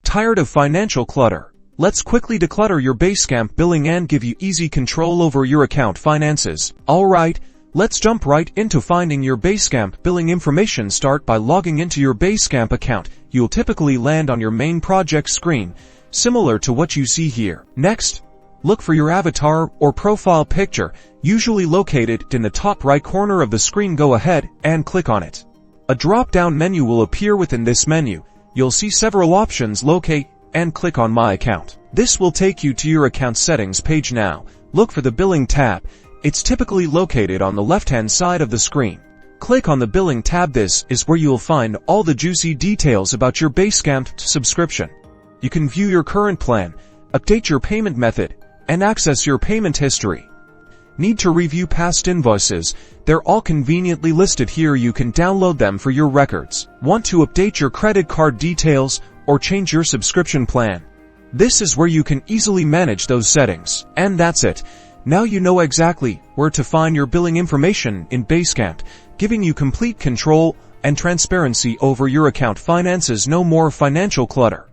Tired of financial clutter? Let's quickly declutter your Basecamp billing and give you easy control over your account finances. Alright, let's jump right into finding your Basecamp billing information. Start by logging into your Basecamp account. You'll typically land on your main project screen, similar to what you see here. Next, look for your avatar or profile picture, usually located in the top right corner of the screen. Go ahead and click on it. A drop-down menu will appear. Within this menu, you'll see several options. Locate and click on My Account. This will take you to your account settings page. Now, look for the Billing tab. It's typically located on the left-hand side of the screen. Click on the Billing tab. This is where you'll find all the juicy details about your Basecamp subscription. You can view your current plan, update your payment method, and access your payment history. Need to review past invoices? They're all conveniently listed here. You can download them for your records. Want to update your credit card details or change your subscription plan? This is where you can easily manage those settings. And that's it. Now you know exactly where to find your billing information in Basecamp, giving you complete control and transparency over your account finances. No more financial clutter.